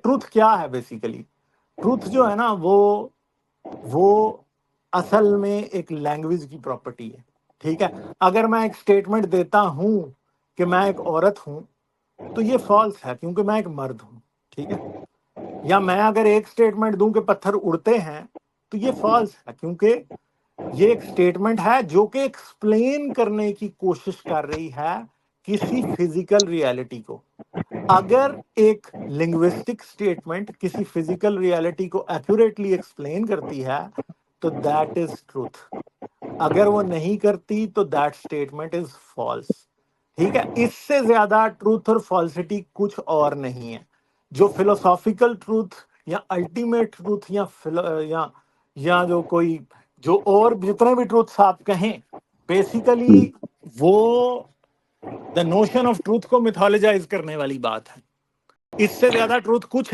Truth کیا ہے basically? Truth جو ہے نا وہ اصل میں ایک لینگویج کی پراپرٹی ہے. ٹھیک ہے، اگر میں ایک اسٹیٹمنٹ دیتا ہوں کہ میں ایک عورت ہوں تو یہ فالس ہے کیونکہ میں ایک مرد ہوں. ٹھیک ہے، یا میں اگر ایک اسٹیٹمنٹ دوں کہ پتھر اڑتے ہیں تو یہ فالس ہے کیونکہ یہ ایک اسٹیٹمنٹ ہے جو کہ ایکسپلین کرنے کی کوشش کر رہی ہے کسی فزیکل ریالٹی کو. اگر ایک لنگوسٹک اسٹیٹمنٹ کسی فزیکل ریالٹی کو ایکوریٹلی ایکسپلین کرتی ہے تو دیٹ از ٹروتھ. اگر وہ نہیں کرتی تو دیٹ اسٹیٹمنٹ از فالس. ٹھیک ہے، اس سے زیادہ ٹروتھ اور فالسٹی کچھ اور نہیں ہے. جو فلوسافیکل ٹروتھ یا الٹیمیٹ ٹروتھ یا جو کوئی جو اور جتنے بھی ٹروتھس آپ کہیں، بیسیکلی وہ دا نوشن آف ٹروتھ کو میتھولوجائز کرنے والی بات ہے. اس سے زیادہ ٹروتھ کچھ